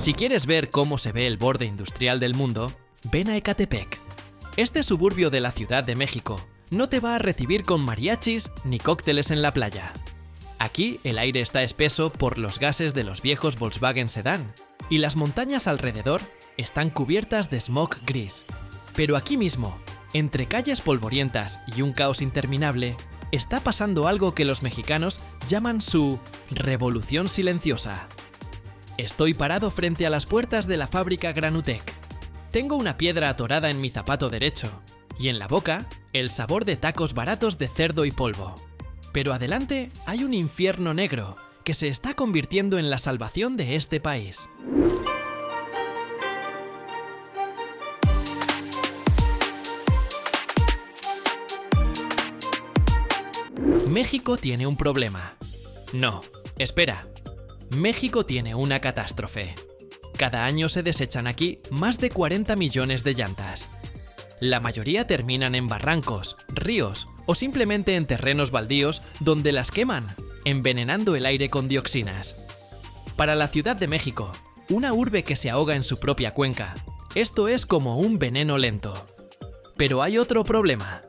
Si quieres ver cómo se ve el borde industrial del mundo, ven a Ecatepec. Este suburbio de la Ciudad de México no te va a recibir con mariachis ni cócteles en la playa. Aquí el aire está espeso por los gases de los viejos Volkswagen Sedán y las montañas alrededor están cubiertas de smog gris. Pero aquí mismo, entre calles polvorientas y un caos interminable, está pasando algo que los mexicanos llaman su revolución silenciosa. Estoy parado frente a las puertas de la fábrica Granutec. Tengo una piedra atorada en mi zapato derecho y en la boca el sabor de tacos baratos de cerdo y polvo. Pero adelante hay un infierno negro que se está convirtiendo en la salvación de este país. México tiene un problema. No, espera. México tiene una catástrofe. Cada año se desechan aquí más de 40 millones de llantas. La mayoría terminan en barrancos, ríos o simplemente en terrenos baldíos donde las queman, envenenando el aire con dioxinas. Para la Ciudad de México, una urbe que se ahoga en su propia cuenca, esto es como un veneno lento. Pero hay otro problema: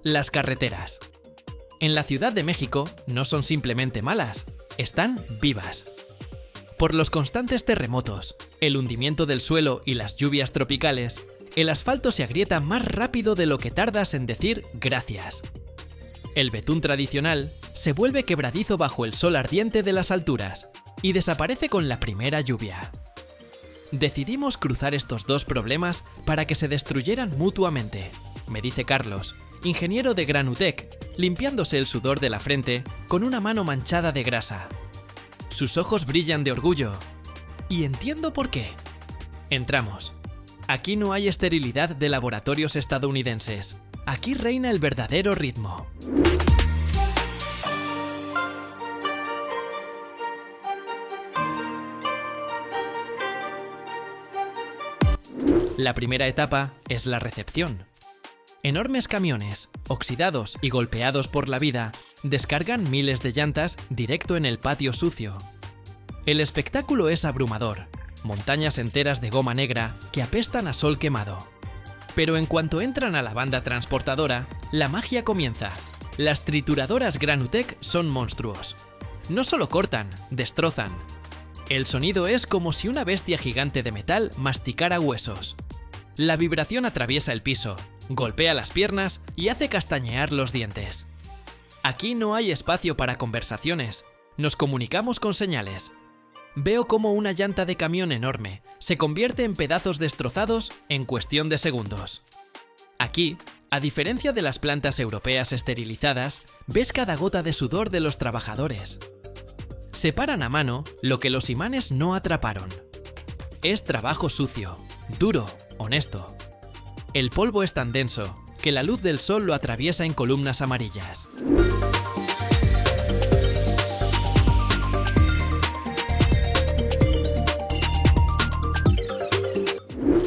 las carreteras. En la Ciudad de México no son simplemente malas, están vivas. Por los constantes terremotos, el hundimiento del suelo y las lluvias tropicales, el asfalto se agrieta más rápido de lo que tardas en decir gracias. El betún tradicional se vuelve quebradizo bajo el sol ardiente de las alturas y desaparece con la primera lluvia. Decidimos cruzar estos dos problemas para que se destruyeran mutuamente, me dice Carlos, ingeniero de Granutec, limpiándose el sudor de la frente con una mano manchada de grasa. Sus ojos brillan de orgullo. Y entiendo por qué. Entramos. Aquí no hay esterilidad de laboratorios estadounidenses. Aquí reina el verdadero ritmo. La primera etapa es la recepción. Enormes camiones, oxidados y golpeados por la vida, descargan miles de llantas directo en el patio sucio. El espectáculo es abrumador, montañas enteras de goma negra que apestan a sol quemado. Pero en cuanto entran a la banda transportadora, la magia comienza. Las trituradoras Granutec son monstruos. No solo cortan, destrozan. El sonido es como si una bestia gigante de metal masticara huesos. La vibración atraviesa el piso, golpea las piernas y hace castañear los dientes. Aquí no hay espacio para conversaciones, nos comunicamos con señales. Veo cómo una llanta de camión enorme se convierte en pedazos destrozados en cuestión de segundos. Aquí, a diferencia de las plantas europeas esterilizadas, ves cada gota de sudor de los trabajadores. Separan a mano lo que los imanes no atraparon. Es trabajo sucio, duro, honesto. El polvo es tan denso que la luz del sol lo atraviesa en columnas amarillas.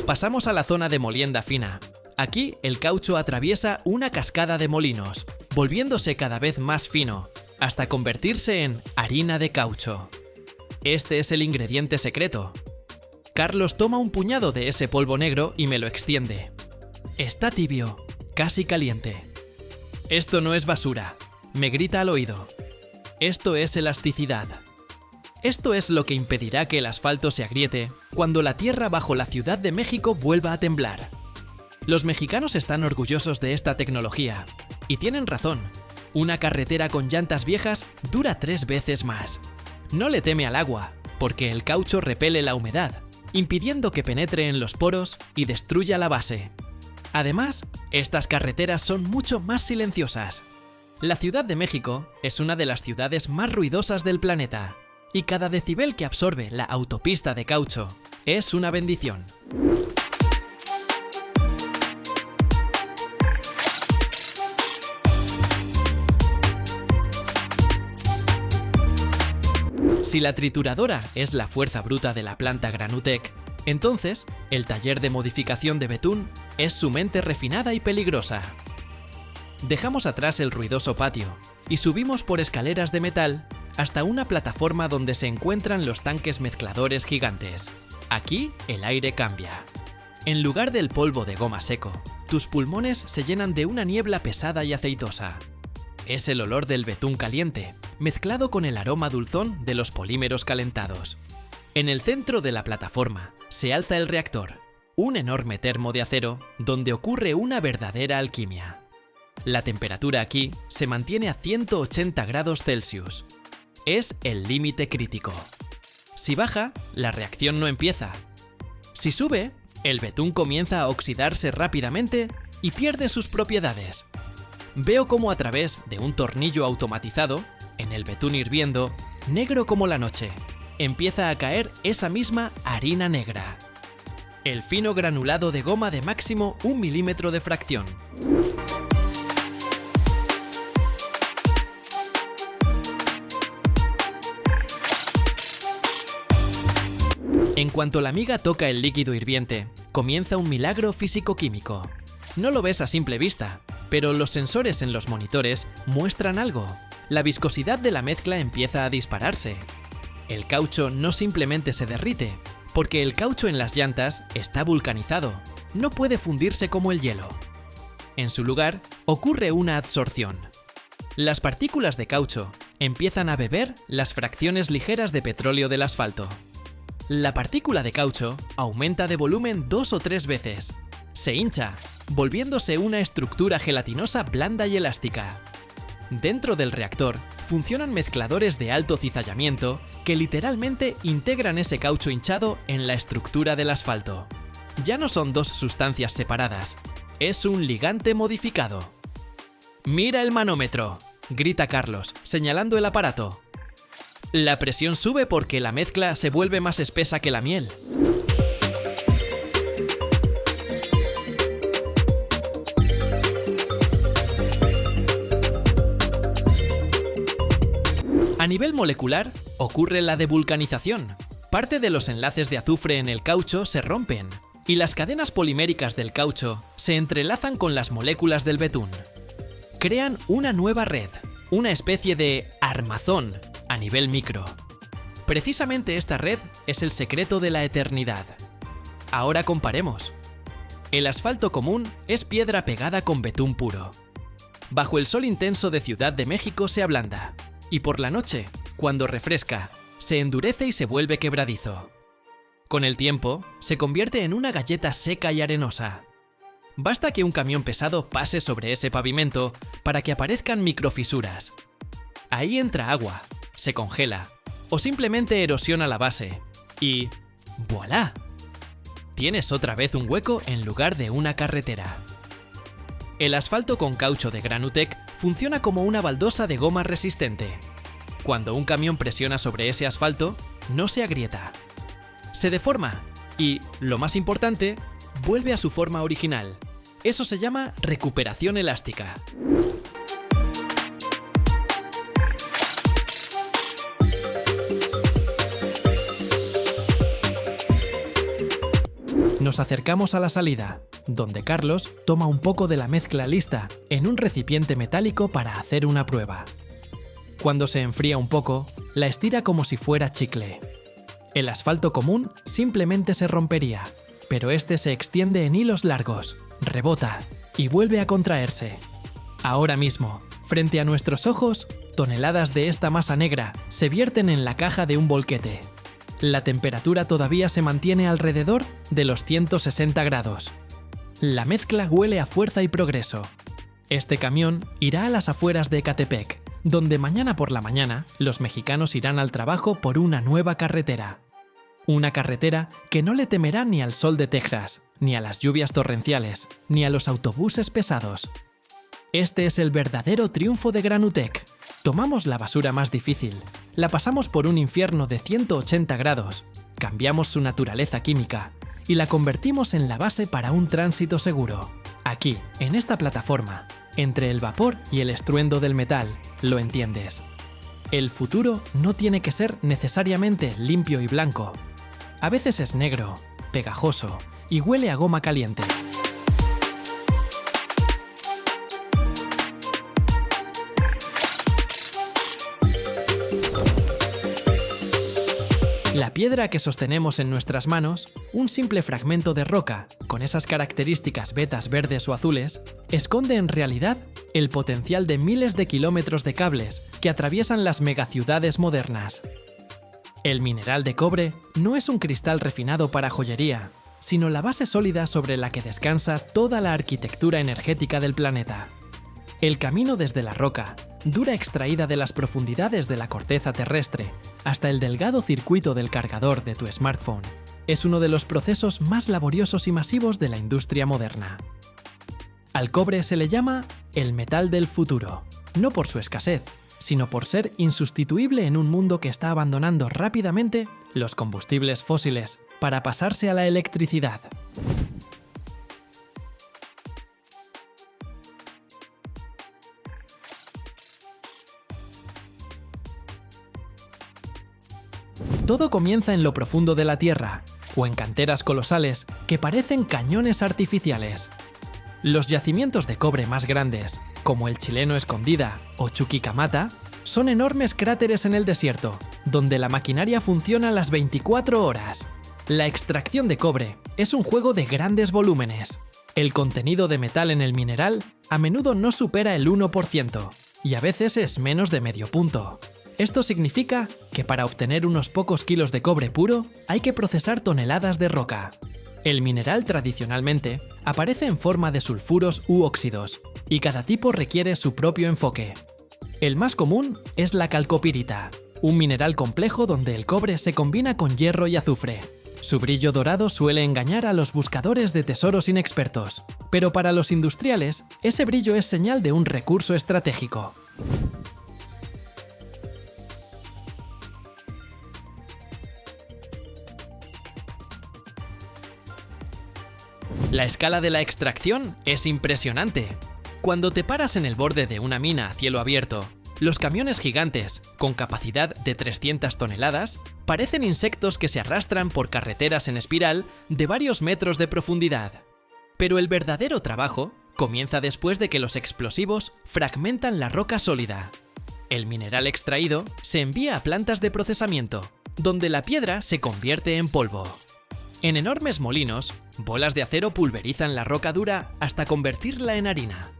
Pasamos a la zona de molienda fina. Aquí el caucho atraviesa una cascada de molinos, volviéndose cada vez más fino, hasta convertirse en harina de caucho. Este es el ingrediente secreto. Carlos toma un puñado de ese polvo negro y me lo extiende. Está tibio, casi caliente. Esto no es basura, me grita al oído. Esto es elasticidad. Esto es lo que impedirá que el asfalto se agriete cuando la tierra bajo la Ciudad de México vuelva a temblar. Los mexicanos están orgullosos de esta tecnología. Y tienen razón. Una carretera con llantas viejas dura 3 veces más. No le teme al agua, porque el caucho repele la humedad, impidiendo que penetre en los poros y destruya la base. Además, estas carreteras son mucho más silenciosas. La Ciudad de México es una de las ciudades más ruidosas del planeta, y cada decibel que absorbe la autopista de caucho es una bendición. Si la trituradora es la fuerza bruta de la planta Granutec, entonces el taller de modificación de betún es su mente refinada y peligrosa. Dejamos atrás el ruidoso patio y subimos por escaleras de metal hasta una plataforma donde se encuentran los tanques mezcladores gigantes. Aquí el aire cambia. En lugar del polvo de goma seco, tus pulmones se llenan de una niebla pesada y aceitosa. Es el olor del betún caliente, mezclado con el aroma dulzón de los polímeros calentados. En el centro de la plataforma se alza el reactor, un enorme termo de acero donde ocurre una verdadera alquimia. La temperatura aquí se mantiene a 180 grados Celsius. Es el límite crítico. Si baja, la reacción no empieza. Si sube, el betún comienza a oxidarse rápidamente y pierde sus propiedades. Veo cómo a través de un tornillo automatizado, en el betún hirviendo, negro como la noche, empieza a caer esa misma harina negra. El fino granulado de goma de máximo 1 milímetro de fracción. En cuanto la miga toca el líquido hirviente, comienza un milagro físico-químico. No lo ves a simple vista, pero los sensores en los monitores muestran algo. La viscosidad de la mezcla empieza a dispararse. El caucho no simplemente se derrite, porque el caucho en las llantas está vulcanizado, no puede fundirse como el hielo. En su lugar, ocurre una adsorción. Las partículas de caucho empiezan a beber las fracciones ligeras de petróleo del asfalto. La partícula de caucho aumenta de volumen 2 o 3 veces. Se hincha, volviéndose una estructura gelatinosa blanda y elástica. Dentro del reactor funcionan mezcladores de alto cizallamiento que literalmente integran ese caucho hinchado en la estructura del asfalto. Ya no son dos sustancias separadas, es un ligante modificado. «¡Mira el manómetro!», grita Carlos, señalando el aparato. La presión sube porque la mezcla se vuelve más espesa que la miel. A nivel molecular, ocurre la devulcanización. Parte de los enlaces de azufre en el caucho se rompen, y las cadenas poliméricas del caucho se entrelazan con las moléculas del betún. Crean una nueva red, una especie de armazón a nivel micro. Precisamente esta red es el secreto de la eternidad. Ahora comparemos. El asfalto común es piedra pegada con betún puro. Bajo el sol intenso de Ciudad de México se ablanda, y por la noche, cuando refresca, se endurece y se vuelve quebradizo. Con el tiempo, se convierte en una galleta seca y arenosa. Basta que un camión pesado pase sobre ese pavimento para que aparezcan microfisuras. Ahí entra agua, se congela, o simplemente erosiona la base, y ¡voilá! Tienes otra vez un hueco en lugar de una carretera. El asfalto con caucho de Granutec funciona como una baldosa de goma resistente. Cuando un camión presiona sobre ese asfalto, no se agrieta. Se deforma y, lo más importante, vuelve a su forma original. Eso se llama recuperación elástica. Nos acercamos a la salida, donde Carlos toma un poco de la mezcla lista en un recipiente metálico para hacer una prueba. Cuando se enfría un poco, la estira como si fuera chicle. El asfalto común simplemente se rompería, pero este se extiende en hilos largos, rebota y vuelve a contraerse. Ahora mismo, frente a nuestros ojos, toneladas de esta masa negra se vierten en la caja de un volquete. La temperatura todavía se mantiene alrededor de los 160 grados. La mezcla huele a fuerza y progreso. Este camión irá a las afueras de Ecatepec, donde mañana por la mañana los mexicanos irán al trabajo por una nueva carretera. Una carretera que no le temerá ni al sol de Texas, ni a las lluvias torrenciales, ni a los autobuses pesados. Este es el verdadero triunfo de Granutec. Tomamos la basura más difícil, la pasamos por un infierno de 180 grados, cambiamos su naturaleza química y la convertimos en la base para un tránsito seguro. Aquí, en esta plataforma, entre el vapor y el estruendo del metal, lo entiendes. El futuro no tiene que ser necesariamente limpio y blanco. A veces es negro, pegajoso y huele a goma caliente. La piedra que sostenemos en nuestras manos, un simple fragmento de roca con esas características vetas verdes o azules, esconde en realidad el potencial de miles de kilómetros de cables que atraviesan las megaciudades modernas. El mineral de cobre no es un cristal refinado para joyería, sino la base sólida sobre la que descansa toda la arquitectura energética del planeta. El camino desde la roca, dura extraída de las profundidades de la corteza terrestre, hasta el delgado circuito del cargador de tu smartphone, es uno de los procesos más laboriosos y masivos de la industria moderna. Al cobre se le llama el metal del futuro, no por su escasez, sino por ser insustituible en un mundo que está abandonando rápidamente los combustibles fósiles para pasarse a la electricidad. Todo comienza en lo profundo de la Tierra, o en canteras colosales que parecen cañones artificiales. Los yacimientos de cobre más grandes, como el Chileno Escondida o Chuquicamata, son enormes cráteres en el desierto, donde la maquinaria funciona las 24 horas. La extracción de cobre es un juego de grandes volúmenes. El contenido de metal en el mineral a menudo no supera el 1%, y a veces es menos de medio punto. Esto significa que para obtener unos pocos kilos de cobre puro hay que procesar toneladas de roca. El mineral tradicionalmente aparece en forma de sulfuros u óxidos, y cada tipo requiere su propio enfoque. El más común es la calcopirita, un mineral complejo donde el cobre se combina con hierro y azufre. Su brillo dorado suele engañar a los buscadores de tesoros inexpertos, pero para los industriales, ese brillo es señal de un recurso estratégico. La escala de la extracción es impresionante. Cuando te paras en el borde de una mina a cielo abierto, los camiones gigantes, con capacidad de 300 toneladas, parecen insectos que se arrastran por carreteras en espiral de varios metros de profundidad. Pero el verdadero trabajo comienza después de que los explosivos fragmentan la roca sólida. El mineral extraído se envía a plantas de procesamiento, donde la piedra se convierte en polvo. En enormes molinos, bolas de acero pulverizan la roca dura hasta convertirla en harina.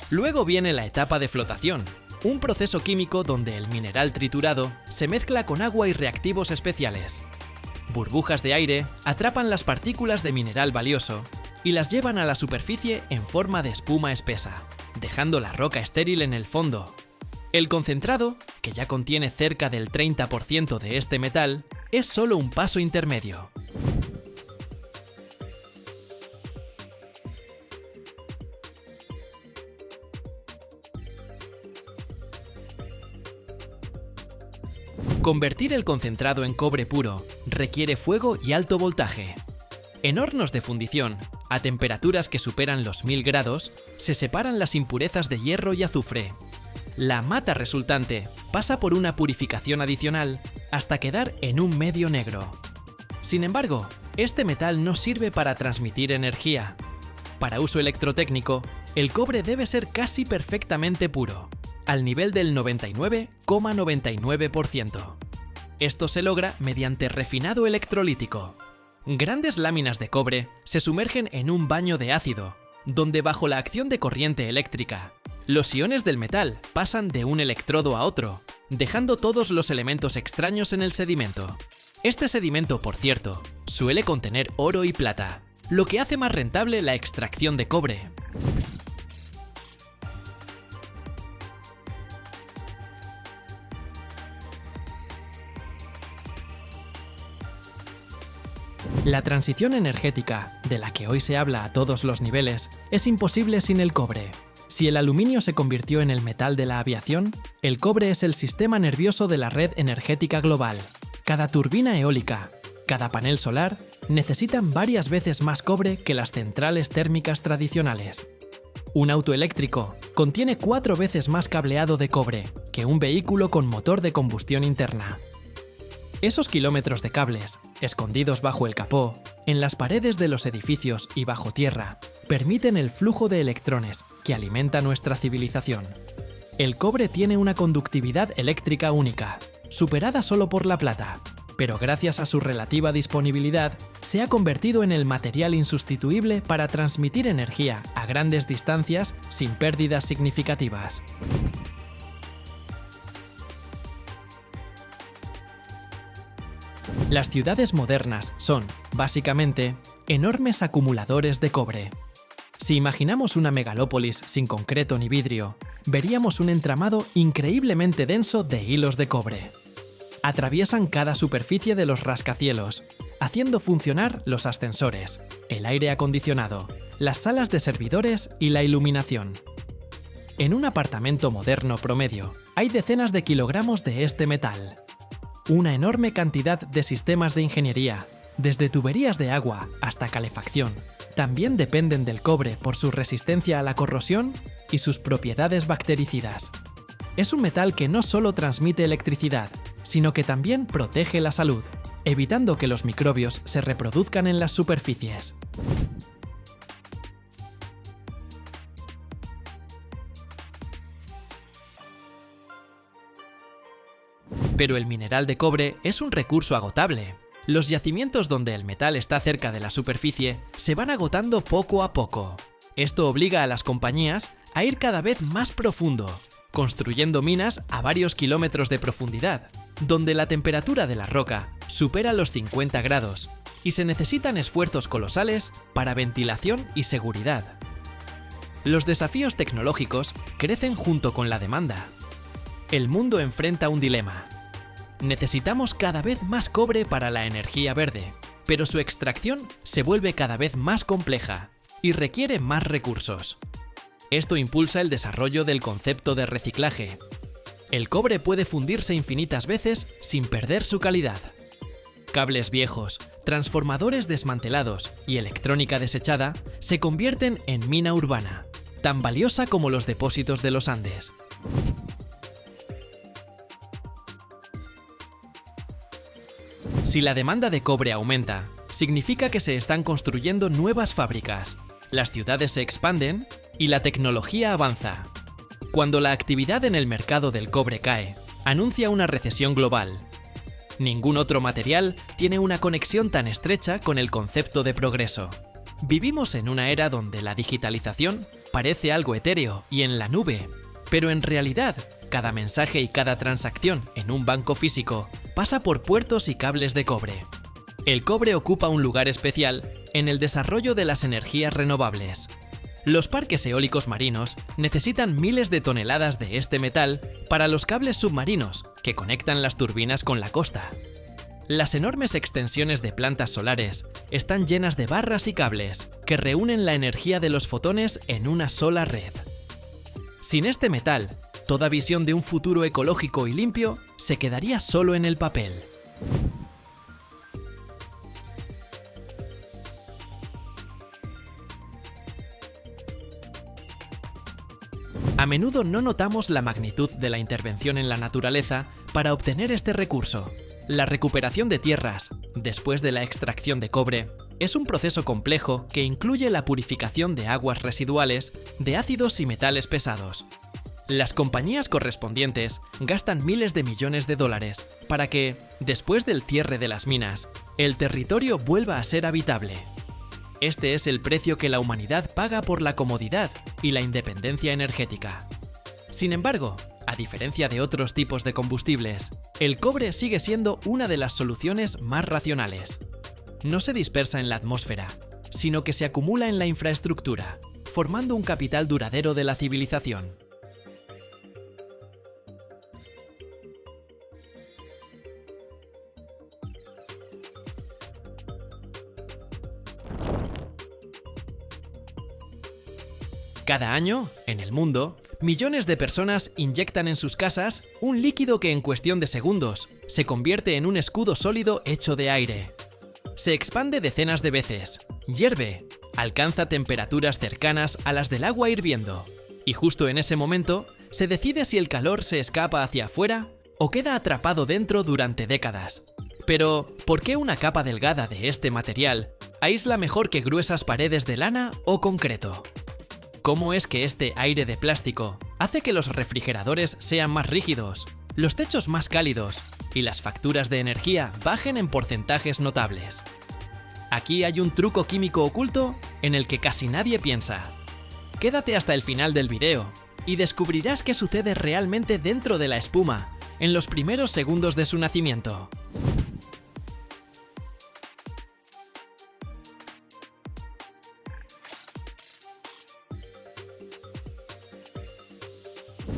Luego viene la etapa de flotación, un proceso químico donde el mineral triturado se mezcla con agua y reactivos especiales. Burbujas de aire atrapan las partículas de mineral valioso y las llevan a la superficie en forma de espuma espesa, dejando la roca estéril en el fondo. El concentrado, que ya contiene cerca del 30% de este metal, es solo un paso intermedio. Convertir el concentrado en cobre puro requiere fuego y alto voltaje. En hornos de fundición, a temperaturas que superan los 1000 grados, se separan las impurezas de hierro y azufre. La mata resultante pasa por una purificación adicional hasta quedar en un medio negro. Sin embargo, este metal no sirve para transmitir energía. Para uso electrotécnico, el cobre debe ser casi perfectamente puro, al nivel del 99,99%. Esto se logra mediante refinado electrolítico. Grandes láminas de cobre se sumergen en un baño de ácido, donde bajo la acción de corriente eléctrica, los iones del metal pasan de un electrodo a otro, dejando todos los elementos extraños en el sedimento. Este sedimento, por cierto, suele contener oro y plata, lo que hace más rentable la extracción de cobre. La transición energética, de la que hoy se habla a todos los niveles, es imposible sin el cobre. Si el aluminio se convirtió en el metal de la aviación, el cobre es el sistema nervioso de la red energética global. Cada turbina eólica, cada panel solar, necesitan varias veces más cobre que las centrales térmicas tradicionales. Un auto eléctrico contiene 4 veces más cableado de cobre que un vehículo con motor de combustión interna. Esos kilómetros de cables, escondidos bajo el capó, en las paredes de los edificios y bajo tierra, permiten el flujo de electrones que alimenta nuestra civilización. El cobre tiene una conductividad eléctrica única, superada solo por la plata. pero gracias a su relativa disponibilidad, se ha convertido en el material insustituible para transmitir energía a grandes distancias sin pérdidas significativas. Las ciudades modernas son, básicamente, enormes acumuladores de cobre. Si imaginamos una megalópolis sin concreto ni vidrio, veríamos un entramado increíblemente denso de hilos de cobre. Atraviesan cada superficie de los rascacielos, haciendo funcionar los ascensores, el aire acondicionado, las salas de servidores y la iluminación. En un apartamento moderno promedio, hay decenas de kilogramos de este metal. Una enorme cantidad de sistemas de ingeniería, desde tuberías de agua hasta calefacción, también dependen del cobre por su resistencia a la corrosión y sus propiedades bactericidas. Es un metal que no solo transmite electricidad, sino que también protege la salud, evitando que los microbios se reproduzcan en las superficies. Pero el mineral de cobre es un recurso agotable. Los yacimientos donde el metal está cerca de la superficie se van agotando poco a poco. Esto obliga a las compañías a ir cada vez más profundo, construyendo minas a varios kilómetros de profundidad, donde la temperatura de la roca supera los 50 grados y se necesitan esfuerzos colosales para ventilación y seguridad. Los desafíos tecnológicos crecen junto con la demanda. El mundo enfrenta un dilema. Necesitamos cada vez más cobre para la energía verde, pero su extracción se vuelve cada vez más compleja y requiere más recursos. Esto impulsa el desarrollo del concepto de reciclaje. El cobre puede fundirse infinitas veces sin perder su calidad. Cables viejos, transformadores desmantelados y electrónica desechada se convierten en mina urbana, tan valiosa como los depósitos de los Andes. Si la demanda de cobre aumenta, significa que se están construyendo nuevas fábricas, las ciudades se expanden y la tecnología avanza. Cuando la actividad en el mercado del cobre cae, anuncia una recesión global. Ningún otro material tiene una conexión tan estrecha con el concepto de progreso. Vivimos en una era donde la digitalización parece algo etéreo y en la nube, pero en realidad, cada mensaje y cada transacción en un banco físico pasa por puertos y cables de cobre. El cobre ocupa un lugar especial en el desarrollo de las energías renovables. Los parques eólicos marinos necesitan miles de toneladas de este metal para los cables submarinos que conectan las turbinas con la costa. Las enormes extensiones de plantas solares están llenas de barras y cables que reúnen la energía de los fotones en una sola red. Sin este metal, toda visión de un futuro ecológico y limpio se quedaría solo en el papel. A menudo no notamos la magnitud de la intervención en la naturaleza para obtener este recurso. La recuperación de tierras, después de la extracción de cobre, es un proceso complejo que incluye la purificación de aguas residuales, de ácidos y metales pesados. Las compañías correspondientes gastan miles de millones de dólares para que, después del cierre de las minas, el territorio vuelva a ser habitable. Este es el precio que la humanidad paga por la comodidad y la independencia energética. Sin embargo, a diferencia de otros tipos de combustibles, el cobre sigue siendo una de las soluciones más racionales. No se dispersa en la atmósfera, sino que se acumula en la infraestructura, formando un capital duradero de la civilización. Cada año, en el mundo, millones de personas inyectan en sus casas un líquido que en cuestión de segundos se convierte en un escudo sólido hecho de aire. Se expande decenas de veces, hierve, alcanza temperaturas cercanas a las del agua hirviendo, y justo en ese momento se decide si el calor se escapa hacia afuera o queda atrapado dentro durante décadas. Pero, ¿por qué una capa delgada de este material aísla mejor que gruesas paredes de lana o concreto? ¿Cómo es que este aire de plástico hace que los refrigeradores sean más rígidos, los techos más cálidos y las facturas de energía bajen en porcentajes notables. Aquí hay un truco químico oculto en el que casi nadie piensa. Quédate hasta el final del video y descubrirás qué sucede realmente dentro de la espuma en los primeros segundos de su nacimiento.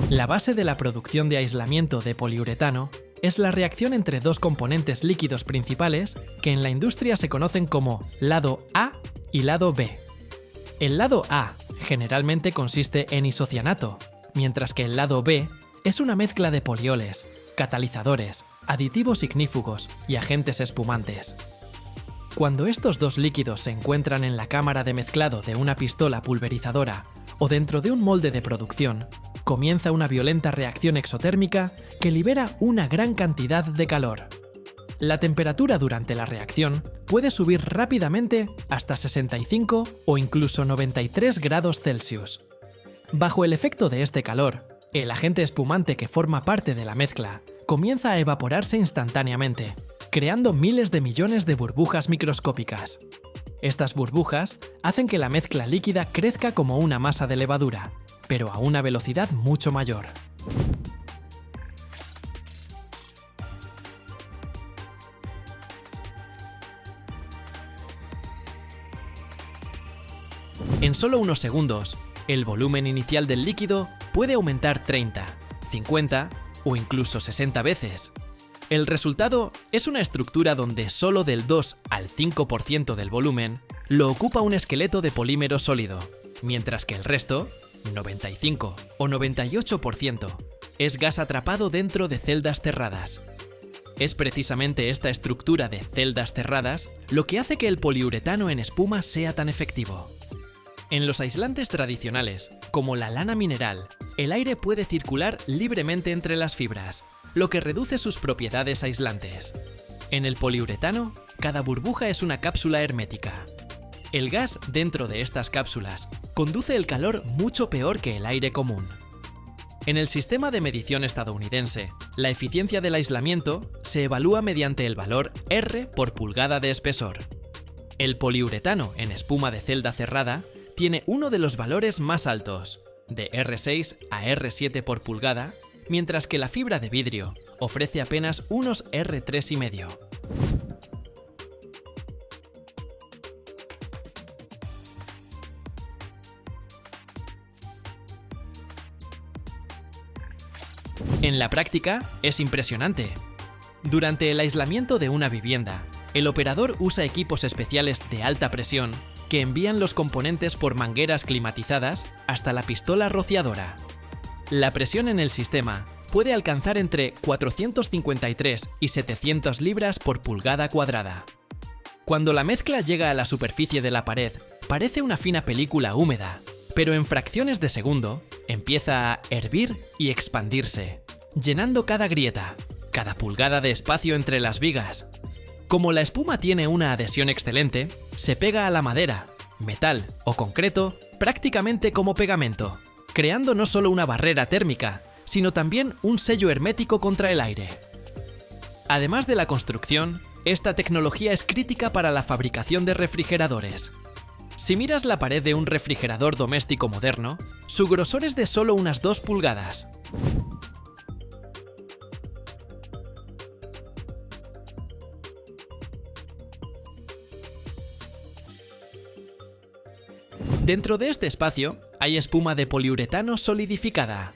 La base de la producción de aislamiento de poliuretano es la reacción entre dos componentes líquidos principales que en la industria se conocen como lado A y lado B. El lado A generalmente consiste en isocianato, mientras que el lado B es una mezcla de polioles, catalizadores, aditivos ignífugos y agentes espumantes. Cuando estos dos líquidos se encuentran en la cámara de mezclado de una pistola pulverizadora o dentro de un molde de producción, comienza una violenta reacción exotérmica que libera una gran cantidad de calor. La temperatura durante la reacción puede subir rápidamente hasta 65 o incluso 93 grados Celsius. Bajo el efecto de este calor, el agente espumante que forma parte de la mezcla comienza a evaporarse instantáneamente, creando miles de millones de burbujas microscópicas. Estas burbujas hacen que la mezcla líquida crezca como una masa de levadura, pero a una velocidad mucho mayor. En solo unos segundos, el volumen inicial del líquido puede aumentar 30, 50 o incluso 60 veces. El resultado es una estructura donde solo del 2 al 5% del volumen lo ocupa un esqueleto de polímero sólido, mientras que el resto, 95 o 98%, es gas atrapado dentro de celdas cerradas. Es precisamente esta estructura de celdas cerradas lo que hace que el poliuretano en espuma sea tan efectivo. En los aislantes tradicionales, como la lana mineral, el aire puede circular libremente entre las fibras, lo que reduce sus propiedades aislantes. En el poliuretano, cada burbuja es una cápsula hermética. El gas dentro de estas cápsulas conduce el calor mucho peor que el aire común. En el sistema de medición estadounidense, la eficiencia del aislamiento se evalúa mediante el valor R por pulgada de espesor. El poliuretano en espuma de celda cerrada tiene uno de los valores más altos, de R6 a R7 por pulgada, mientras que la fibra de vidrio ofrece apenas unos R3,5. En la práctica, es impresionante. Durante el aislamiento de una vivienda, el operador usa equipos especiales de alta presión que envían los componentes por mangueras climatizadas hasta la pistola rociadora. La presión en el sistema puede alcanzar entre 453 y 700 libras por pulgada cuadrada. Cuando la mezcla llega a la superficie de la pared, parece una fina película húmeda, pero en fracciones de segundo empieza a hervir y expandirse, llenando cada grieta, cada pulgada de espacio entre las vigas. Como la espuma tiene una adhesión excelente, se pega a la madera, metal o concreto prácticamente como pegamento, creando no solo una barrera térmica, sino también un sello hermético contra el aire. Además de la construcción, esta tecnología es crítica para la fabricación de refrigeradores. Si miras la pared de un refrigerador doméstico moderno, su grosor es de solo unas 2 pulgadas. Dentro de este espacio hay espuma de poliuretano solidificada.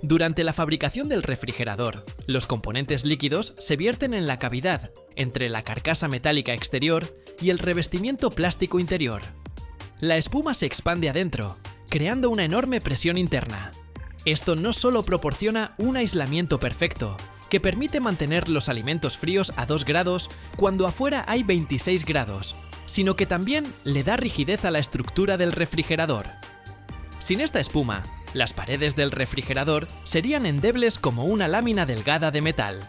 Durante la fabricación del refrigerador, los componentes líquidos se vierten en la cavidad entre la carcasa metálica exterior y el revestimiento plástico interior. La espuma se expande adentro, creando una enorme presión interna. Esto no solo proporciona un aislamiento perfecto, que permite mantener los alimentos fríos a 2 grados cuando afuera hay 26 grados, sino que también le da rigidez a la estructura del refrigerador. Sin esta espuma, las paredes del refrigerador serían endebles como una lámina delgada de metal.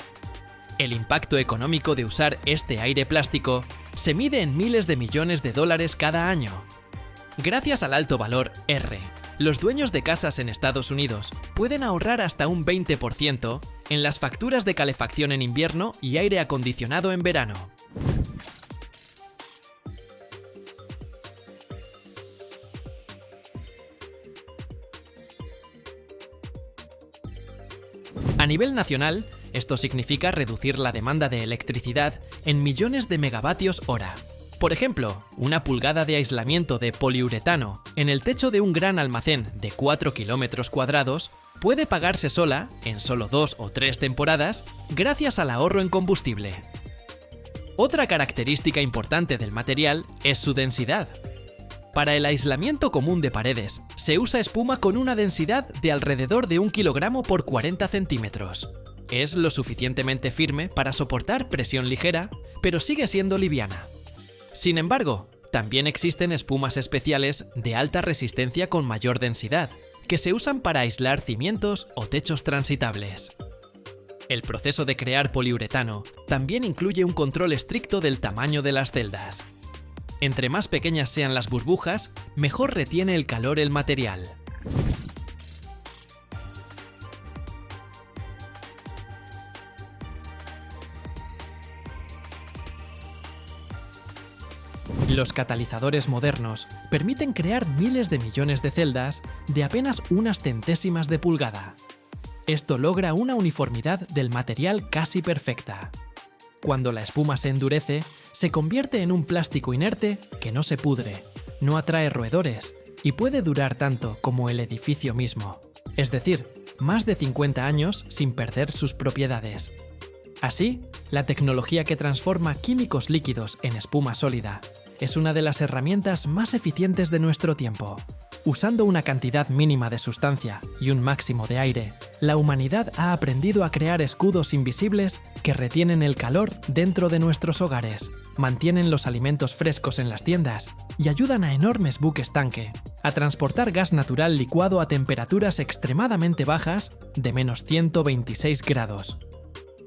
El impacto económico de usar este aire plástico se mide en miles de millones de dólares cada año. Gracias al alto valor R Los dueños de casas en Estados Unidos pueden ahorrar hasta un 20% en las facturas de calefacción en invierno y aire acondicionado en verano. A nivel nacional, esto significa reducir la demanda de electricidad en millones de megavatios hora. Por ejemplo, una pulgada de aislamiento de poliuretano en el techo de un gran almacén de 4 kilómetros cuadrados puede pagarse sola, en solo 2 o 3 temporadas, gracias al ahorro en combustible. Otra característica importante del material es su densidad. Para el aislamiento común de paredes, se usa espuma con una densidad de alrededor de 1 kilogramo por 40 centímetros. Es lo suficientemente firme para soportar presión ligera, pero sigue siendo liviana. Sin embargo, también existen espumas especiales de alta resistencia con mayor densidad, que se usan para aislar cimientos o techos transitables. El proceso de crear poliuretano también incluye un control estricto del tamaño de las celdas. Entre más pequeñas sean las burbujas, mejor retiene el calor el material. Los catalizadores modernos permiten crear miles de millones de celdas de apenas unas centésimas de pulgada. Esto logra una uniformidad del material casi perfecta. Cuando la espuma se endurece, se convierte en un plástico inerte que no se pudre, no atrae roedores y puede durar tanto como el edificio mismo, es decir, más de 50 años sin perder sus propiedades. Así, la tecnología que transforma químicos líquidos en espuma sólida es una de las herramientas más eficientes de nuestro tiempo. Usando una cantidad mínima de sustancia y un máximo de aire, la humanidad ha aprendido a crear escudos invisibles que retienen el calor dentro de nuestros hogares, mantienen los alimentos frescos en las tiendas y ayudan a enormes buques tanque a transportar gas natural licuado a temperaturas extremadamente bajas de menos 126 grados.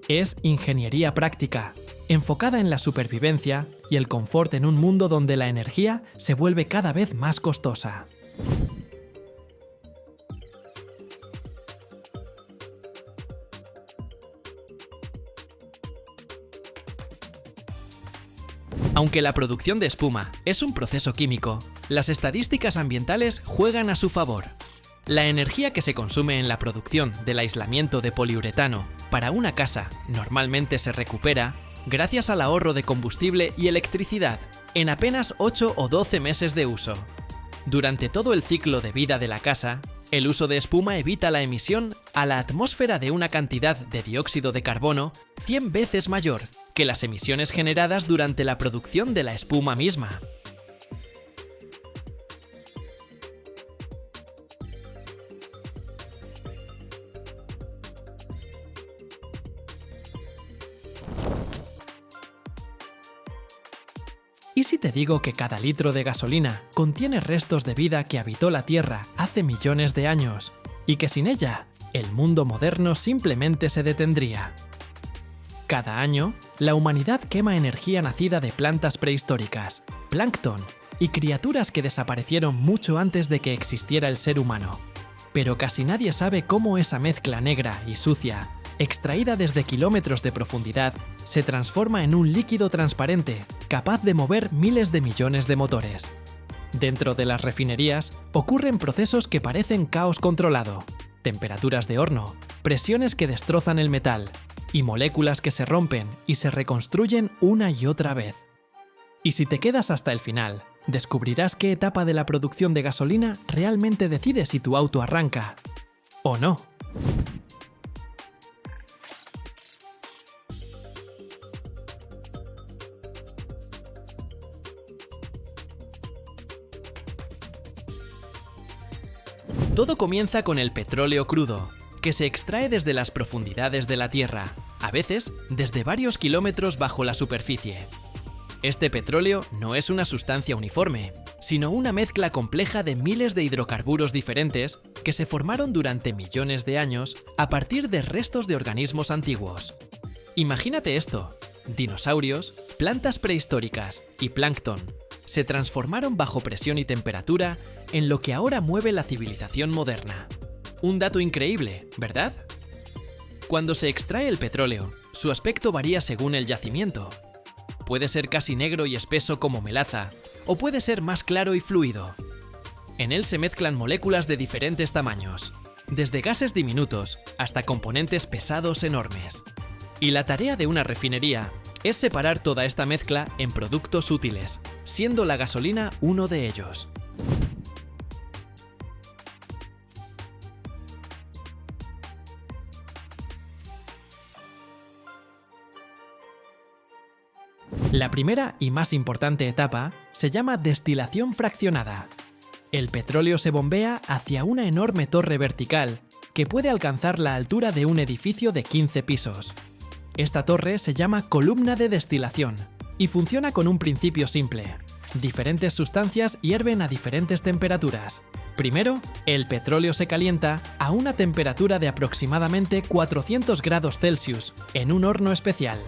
Es ingeniería práctica, enfocada en la supervivencia y el confort en un mundo donde la energía se vuelve cada vez más costosa. Aunque la producción de espuma es un proceso químico, las estadísticas ambientales juegan a su favor. La energía que se consume en la producción del aislamiento de poliuretano para una casa normalmente se recupera gracias al ahorro de combustible y electricidad en apenas 8 o 12 meses de uso. Durante todo el ciclo de vida de la casa, el uso de espuma evita la emisión a la atmósfera de una cantidad de dióxido de carbono 100 veces mayor que las emisiones generadas durante la producción de la espuma misma. ¿Y si te digo que cada litro de gasolina contiene restos de vida que habitó la Tierra hace millones de años y que sin ella, el mundo moderno simplemente se detendría? Cada año, la humanidad quema energía nacida de plantas prehistóricas, plancton y criaturas que desaparecieron mucho antes de que existiera el ser humano. Pero casi nadie sabe cómo esa mezcla negra y sucia, extraída desde kilómetros de profundidad, se transforma en un líquido transparente capaz de mover miles de millones de motores. Dentro de las refinerías ocurren procesos que parecen caos controlado, temperaturas de horno, presiones que destrozan el metal y moléculas que se rompen y se reconstruyen una y otra vez. Y si te quedas hasta el final, descubrirás qué etapa de la producción de gasolina realmente decide si tu auto arranca o no. Todo comienza con el petróleo crudo, que se extrae desde las profundidades de la Tierra, a veces desde varios kilómetros bajo la superficie. Este petróleo no es una sustancia uniforme, sino una mezcla compleja de miles de hidrocarburos diferentes que se formaron durante millones de años a partir de restos de organismos antiguos. Imagínate esto: dinosaurios, plantas prehistóricas y plancton, se transformaron bajo presión y temperatura en lo que ahora mueve la civilización moderna. Un dato increíble, ¿verdad? Cuando se extrae el petróleo, su aspecto varía según el yacimiento. Puede ser casi negro y espeso como melaza, o puede ser más claro y fluido. En él se mezclan moléculas de diferentes tamaños, desde gases diminutos hasta componentes pesados enormes. Y la tarea de una refinería es separar toda esta mezcla en productos útiles, siendo la gasolina uno de ellos. La primera y más importante etapa se llama destilación fraccionada. El petróleo se bombea hacia una enorme torre vertical que puede alcanzar la altura de un edificio de 15 pisos. Esta torre se llama columna de destilación y funciona con un principio simple. Diferentes sustancias hierven a diferentes temperaturas. Primero, el petróleo se calienta a una temperatura de aproximadamente 400 grados Celsius en un horno especial.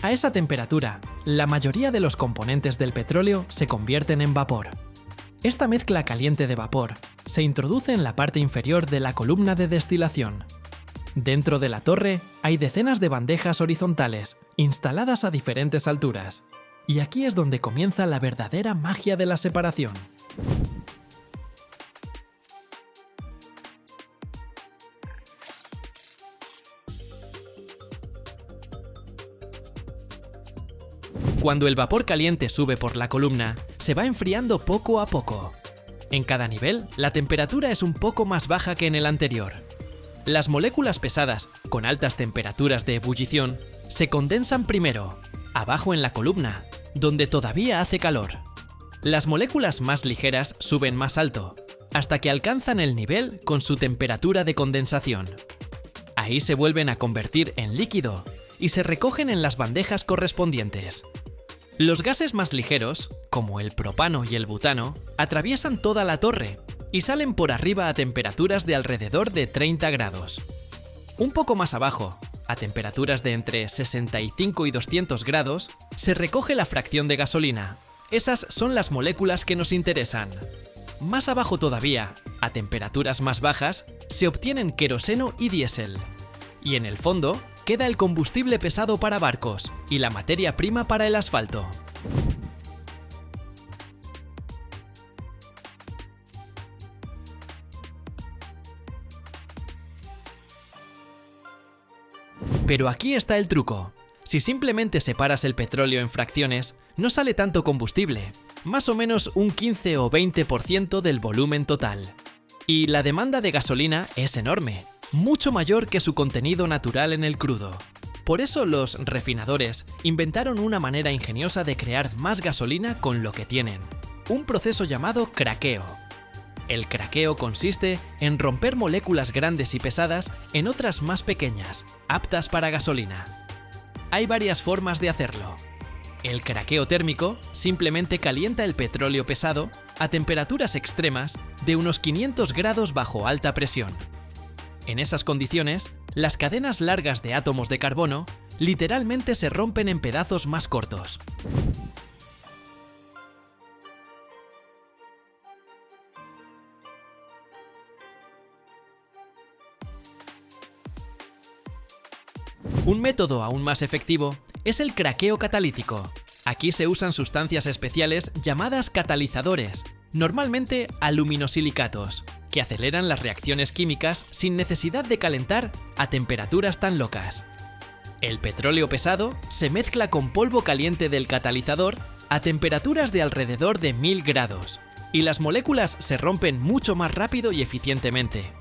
A esa temperatura, la mayoría de los componentes del petróleo se convierten en vapor. Esta mezcla caliente de vapor se introduce en la parte inferior de la columna de destilación. Dentro de la torre hay decenas de bandejas horizontales, instaladas a diferentes alturas. Y aquí es donde comienza la verdadera magia de la separación. Cuando el vapor caliente sube por la columna, se va enfriando poco a poco. En cada nivel, la temperatura es un poco más baja que en el anterior. Las moléculas pesadas, con altas temperaturas de ebullición, se condensan primero, abajo en la columna, donde todavía hace calor. Las moléculas más ligeras suben más alto, hasta que alcanzan el nivel con su temperatura de condensación. Ahí se vuelven a convertir en líquido y se recogen en las bandejas correspondientes. Los gases más ligeros, como el propano y el butano, atraviesan toda la torre y salen por arriba a temperaturas de alrededor de 30 grados. Un poco más abajo, a temperaturas de entre 65 y 200 grados, se recoge la fracción de gasolina. Esas son las moléculas que nos interesan. Más abajo todavía, a temperaturas más bajas, se obtienen queroseno y diésel. Y en el fondo, queda el combustible pesado para barcos y la materia prima para el asfalto. Pero aquí está el truco. Si simplemente separas el petróleo en fracciones, no sale tanto combustible, más o menos un 15 o 20% del volumen total. Y la demanda de gasolina es enorme, mucho mayor que su contenido natural en el crudo. Por eso los refinadores inventaron una manera ingeniosa de crear más gasolina con lo que tienen, un proceso llamado craqueo. El craqueo consiste en romper moléculas grandes y pesadas en otras más pequeñas, aptas para gasolina. Hay varias formas de hacerlo. El craqueo térmico simplemente calienta el petróleo pesado a temperaturas extremas de unos 500 grados bajo alta presión. En esas condiciones, las cadenas largas de átomos de carbono literalmente se rompen en pedazos más cortos. Un método aún más efectivo es el craqueo catalítico. Aquí se usan sustancias especiales llamadas catalizadores, normalmente aluminosilicatos, que aceleran las reacciones químicas sin necesidad de calentar a temperaturas tan locas. El petróleo pesado se mezcla con polvo caliente del catalizador a temperaturas de alrededor de 1000 grados, y las moléculas se rompen mucho más rápido y eficientemente.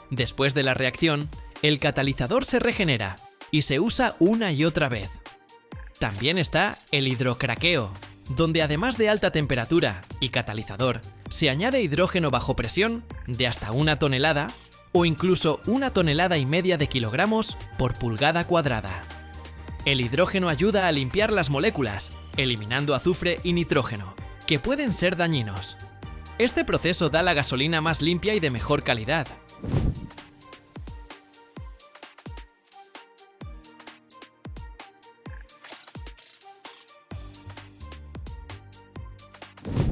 Después de la reacción, el catalizador se regenera y se usa una y otra vez. También está el hidrocraqueo, donde además de alta temperatura y catalizador, se añade hidrógeno bajo presión de hasta 1 tonelada o incluso 1,5 toneladas de kilogramos por pulgada cuadrada. El hidrógeno ayuda a limpiar las moléculas, eliminando azufre y nitrógeno, que pueden ser dañinos. Este proceso da la gasolina más limpia y de mejor calidad.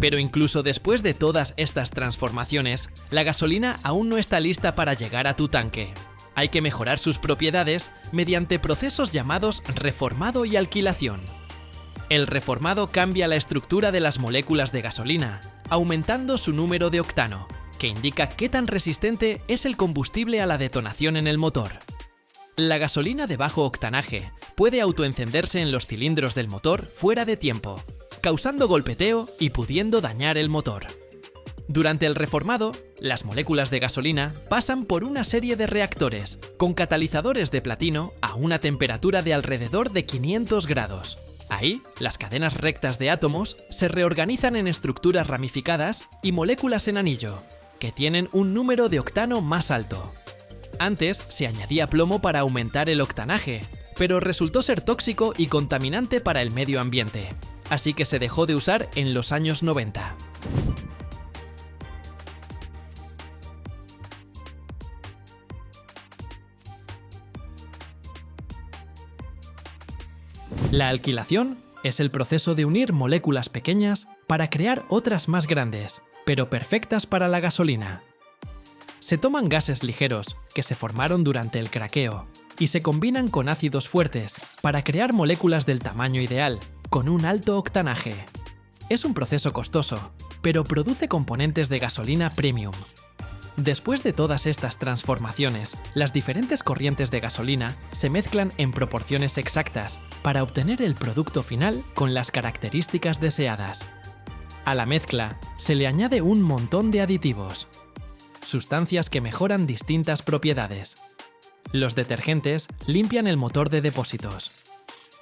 Pero incluso después de todas estas transformaciones, la gasolina aún no está lista para llegar a tu tanque. Hay que mejorar sus propiedades mediante procesos llamados reformado y alquilación. El reformado cambia la estructura de las moléculas de gasolina, aumentando su número de octano, que indica qué tan resistente es el combustible a la detonación en el motor. La gasolina de bajo octanaje puede autoencenderse en los cilindros del motor fuera de tiempo, causando golpeteo y pudiendo dañar el motor. Durante el reformado, las moléculas de gasolina pasan por una serie de reactores con catalizadores de platino a una temperatura de alrededor de 500 grados. Ahí, las cadenas rectas de átomos se reorganizan en estructuras ramificadas y moléculas en anillo, que tienen un número de octano más alto. Antes se añadía plomo para aumentar el octanaje, pero resultó ser tóxico y contaminante para el medio ambiente, así que se dejó de usar en los años 90. La alquilación es el proceso de unir moléculas pequeñas para crear otras más grandes, pero perfectas para la gasolina. Se toman gases ligeros que se formaron durante el craqueo y se combinan con ácidos fuertes para crear moléculas del tamaño ideal, con un alto octanaje. Es un proceso costoso, pero produce componentes de gasolina premium. Después de todas estas transformaciones, las diferentes corrientes de gasolina se mezclan en proporciones exactas para obtener el producto final con las características deseadas. A la mezcla se le añade un montón de aditivos, sustancias que mejoran distintas propiedades. Los detergentes limpian el motor de depósitos.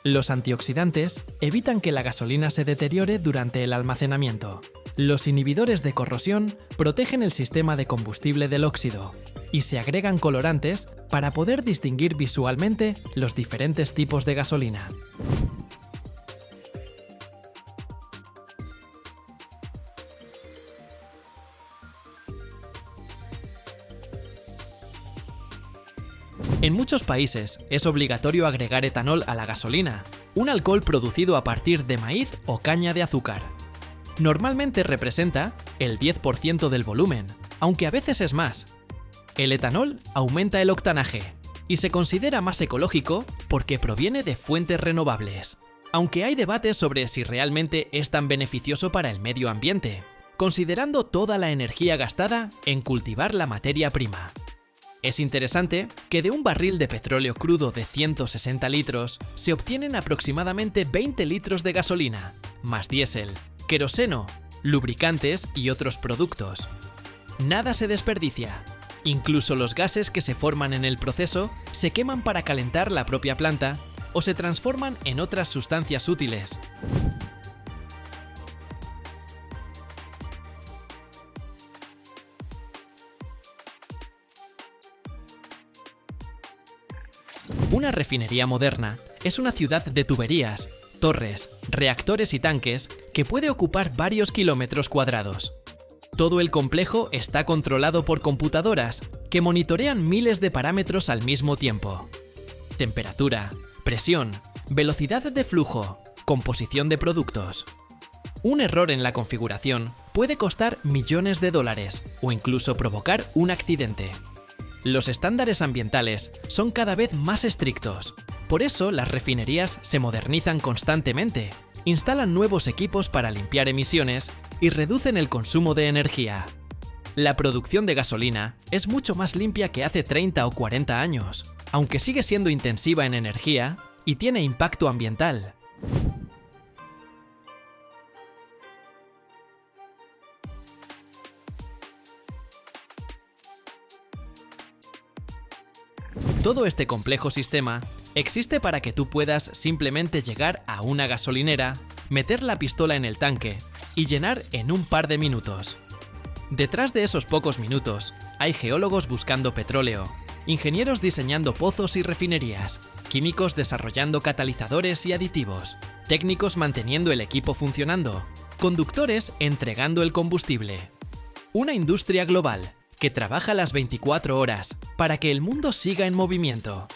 Los antioxidantes evitan que la gasolina se deteriore durante el almacenamiento. Los inhibidores de corrosión protegen el sistema de combustible del óxido y se agregan colorantes para poder distinguir visualmente los diferentes tipos de gasolina. En muchos países es obligatorio agregar etanol a la gasolina, un alcohol producido a partir de maíz o caña de azúcar. Normalmente representa el 10% del volumen, aunque a veces es más. El etanol aumenta el octanaje y se considera más ecológico porque proviene de fuentes renovables, aunque hay debates sobre si realmente es tan beneficioso para el medio ambiente, considerando toda la energía gastada en cultivar la materia prima. Es interesante que de un barril de petróleo crudo de 160 litros se obtienen aproximadamente 20 litros de gasolina, más diésel, queroseno, lubricantes y otros productos. Nada se desperdicia. Incluso los gases que se forman en el proceso se queman para calentar la propia planta o se transforman en otras sustancias útiles. Una refinería moderna es una ciudad de tuberías, torres, reactores y tanques que puede ocupar varios kilómetros cuadrados. Todo el complejo está controlado por computadoras que monitorean miles de parámetros al mismo tiempo. Temperatura, presión, velocidad de flujo, composición de productos. Un error en la configuración puede costar millones de dólares o incluso provocar un accidente. Los estándares ambientales son cada vez más estrictos. Por eso las refinerías se modernizan constantemente, instalan nuevos equipos para limpiar emisiones y reducen el consumo de energía. La producción de gasolina es mucho más limpia que hace 30 o 40 años, aunque sigue siendo intensiva en energía y tiene impacto ambiental. Todo este complejo sistema existe para que tú puedas simplemente llegar a una gasolinera, meter la pistola en el tanque y llenar en un par de minutos. Detrás de esos pocos minutos hay geólogos buscando petróleo, ingenieros diseñando pozos y refinerías, químicos desarrollando catalizadores y aditivos, técnicos manteniendo el equipo funcionando, conductores entregando el combustible. Una industria global que trabaja las 24 horas para que el mundo siga en movimiento.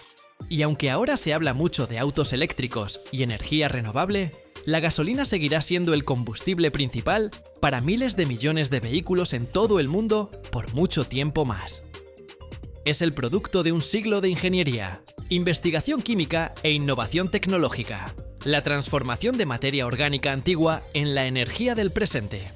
Y aunque ahora se habla mucho de autos eléctricos y energía renovable, la gasolina seguirá siendo el combustible principal para miles de millones de vehículos en todo el mundo por mucho tiempo más. Es el producto de un siglo de ingeniería, investigación química e innovación tecnológica. La transformación de materia orgánica antigua en la energía del presente.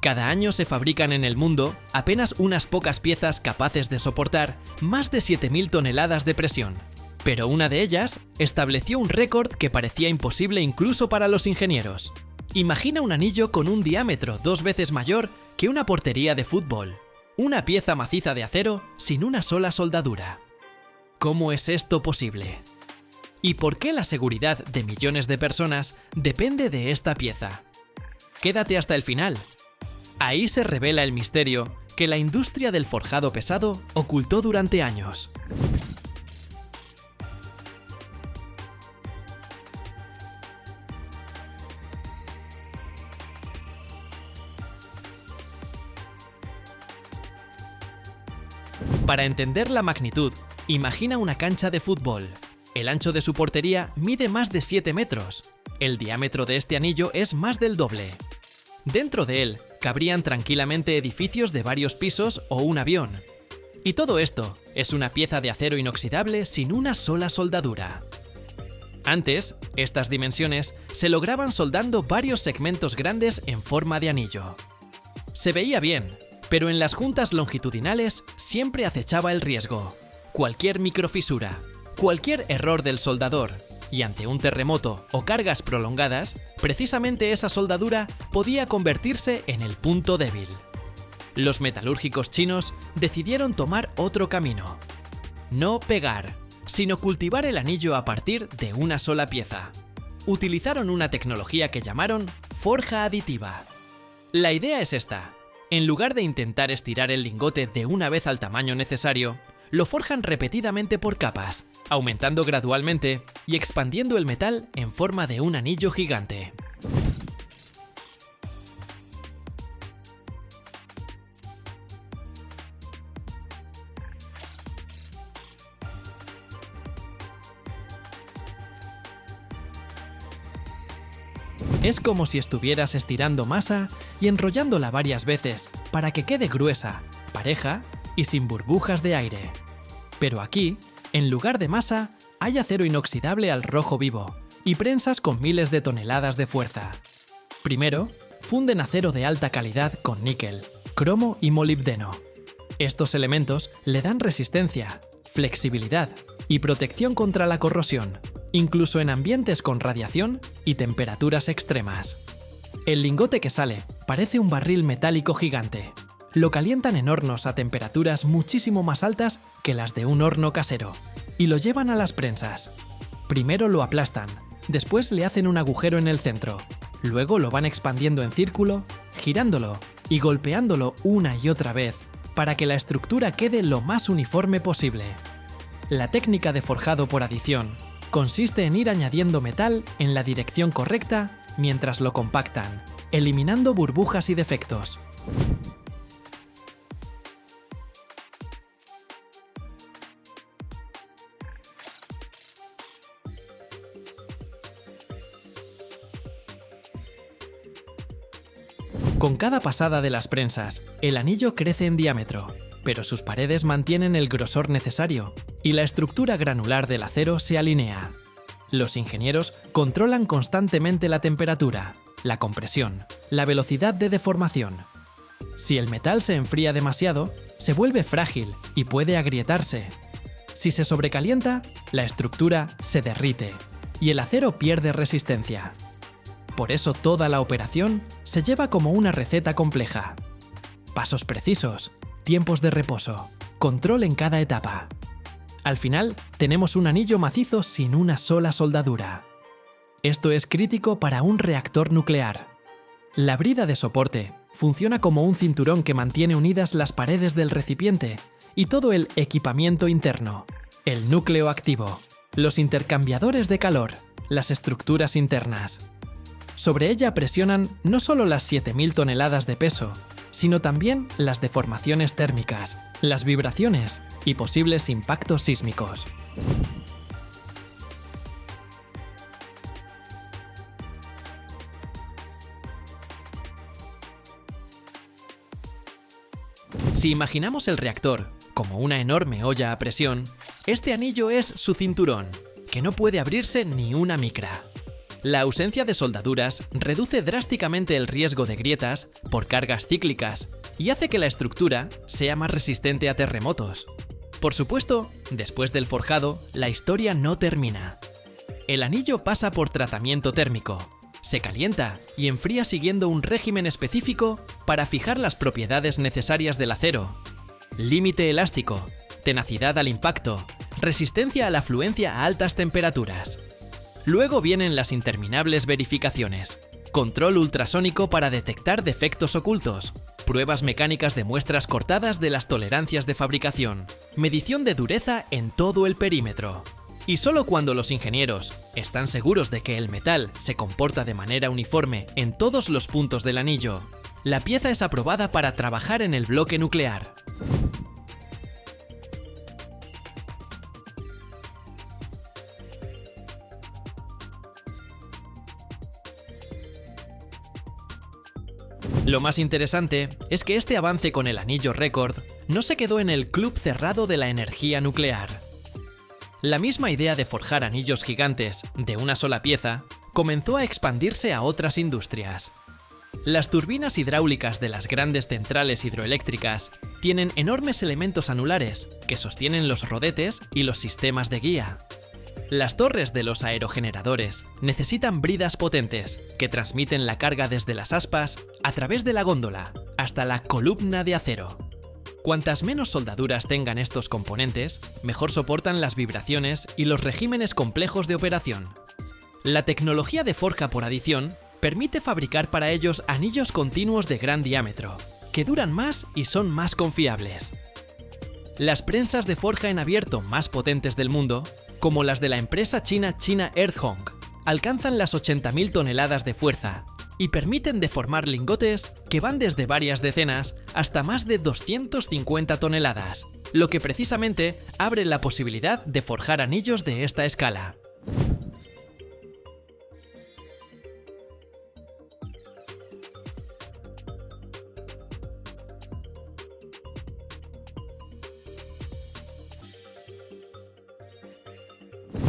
Cada año se fabrican en el mundo apenas unas pocas piezas capaces de soportar más de 7.000 toneladas de presión. Pero una de ellas estableció un récord que parecía imposible incluso para los ingenieros. Imagina un anillo con un diámetro 2 veces mayor que una portería de fútbol. Una pieza maciza de acero sin una sola soldadura. ¿Cómo es esto posible? ¿Y por qué la seguridad de millones de personas depende de esta pieza? Quédate hasta el final. Ahí se revela el misterio que la industria del forjado pesado ocultó durante años. Para entender la magnitud, imagina una cancha de fútbol. El ancho de su portería mide más de 7 metros. El diámetro de este anillo es más del doble. Dentro de él cabrían tranquilamente edificios de varios pisos o un avión. Y todo esto es una pieza de acero inoxidable sin una sola soldadura. Antes, estas dimensiones se lograban soldando varios segmentos grandes en forma de anillo. Se veía bien, pero en las juntas longitudinales siempre acechaba el riesgo. Cualquier microfisura, cualquier error del soldador, y ante un terremoto o cargas prolongadas, precisamente esa soldadura podía convertirse en el punto débil. Los metalúrgicos chinos decidieron tomar otro camino. No pegar, sino cultivar el anillo a partir de una sola pieza. Utilizaron una tecnología que llamaron forja aditiva. La idea es esta. En lugar de intentar estirar el lingote de una vez al tamaño necesario, lo forjan repetidamente por capas, aumentando gradualmente y expandiendo el metal en forma de un anillo gigante. Es como si estuvieras estirando masa y enrollándola varias veces para que quede gruesa, pareja y sin burbujas de aire. Pero aquí, en lugar de masa, hay acero inoxidable al rojo vivo y prensas con miles de toneladas de fuerza. Primero, funden acero de alta calidad con níquel, cromo y molibdeno. Estos elementos le dan resistencia, flexibilidad y protección contra la corrosión, incluso en ambientes con radiación y temperaturas extremas. El lingote que sale parece un barril metálico gigante. Lo calientan en hornos a temperaturas muchísimo más altas que las de un horno casero y lo llevan a las prensas. Primero lo aplastan, después le hacen un agujero en el centro, luego lo van expandiendo en círculo, girándolo y golpeándolo una y otra vez para que la estructura quede lo más uniforme posible. La técnica de forjado por adición consiste en ir añadiendo metal en la dirección correcta mientras lo compactan, eliminando burbujas y defectos. Con cada pasada de las prensas, el anillo crece en diámetro, pero sus paredes mantienen el grosor necesario y la estructura granular del acero se alinea. Los ingenieros controlan constantemente la temperatura, la compresión, la velocidad de deformación. Si el metal se enfría demasiado, se vuelve frágil y puede agrietarse. Si se sobrecalienta, la estructura se derrite y el acero pierde resistencia. Por eso toda la operación se lleva como una receta compleja. Pasos precisos, tiempos de reposo, control en cada etapa. Al final, tenemos un anillo macizo sin una sola soldadura. Esto es crítico para un reactor nuclear. La brida de soporte funciona como un cinturón que mantiene unidas las paredes del recipiente y todo el equipamiento interno, el núcleo activo, los intercambiadores de calor, las estructuras internas. Sobre ella presionan no solo las 7.000 toneladas de peso, sino también las deformaciones térmicas, las vibraciones y posibles impactos sísmicos. Si imaginamos el reactor como una enorme olla a presión, este anillo es su cinturón, que no puede abrirse ni una micra. La ausencia de soldaduras reduce drásticamente el riesgo de grietas por cargas cíclicas y hace que la estructura sea más resistente a terremotos. Por supuesto, después del forjado, la historia no termina. El anillo pasa por tratamiento térmico, se calienta y enfría siguiendo un régimen específico para fijar las propiedades necesarias del acero: límite elástico, tenacidad al impacto, resistencia a la fluencia a altas temperaturas. Luego vienen las interminables verificaciones: control ultrasónico para detectar defectos ocultos, pruebas mecánicas de muestras cortadas de las tolerancias de fabricación, medición de dureza en todo el perímetro. Y solo cuando los ingenieros están seguros de que el metal se comporta de manera uniforme en todos los puntos del anillo, la pieza es aprobada para trabajar en el bloque nuclear. Lo más interesante es que este avance con el anillo récord no se quedó en el club cerrado de la energía nuclear. La misma idea de forjar anillos gigantes de una sola pieza comenzó a expandirse a otras industrias. Las turbinas hidráulicas de las grandes centrales hidroeléctricas tienen enormes elementos anulares que sostienen los rodetes y los sistemas de guía. Las torres de los aerogeneradores necesitan bridas potentes que transmiten la carga desde las aspas a través de la góndola hasta la columna de acero. Cuantas menos soldaduras tengan estos componentes, mejor soportan las vibraciones y los regímenes complejos de operación. La tecnología de forja por adición permite fabricar para ellos anillos continuos de gran diámetro, que duran más y son más confiables. Las prensas de forja en abierto más potentes del mundo, como las de la empresa china China Earthong, alcanzan las 80.000 toneladas de fuerza y permiten deformar lingotes que van desde varias decenas hasta más de 250 toneladas, lo que precisamente abre la posibilidad de forjar anillos de esta escala.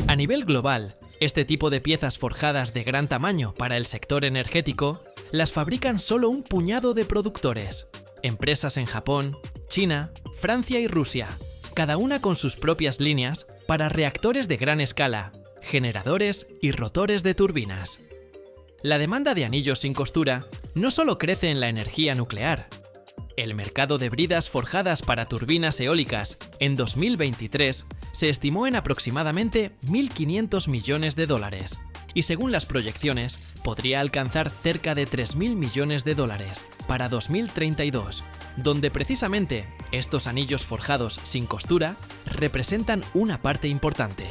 A nivel global, este tipo de piezas forjadas de gran tamaño para el sector energético las fabrican solo un puñado de productores. Empresas en Japón, China, Francia y Rusia, cada una con sus propias líneas para reactores de gran escala, generadores y rotores de turbinas. La demanda de anillos sin costura no solo crece en la energía nuclear. El mercado de bridas forjadas para turbinas eólicas en 2023 se estimó en aproximadamente 1.500 millones de dólares y según las proyecciones podría alcanzar cerca de 3.000 millones de dólares para 2032, donde precisamente estos anillos forjados sin costura representan una parte importante.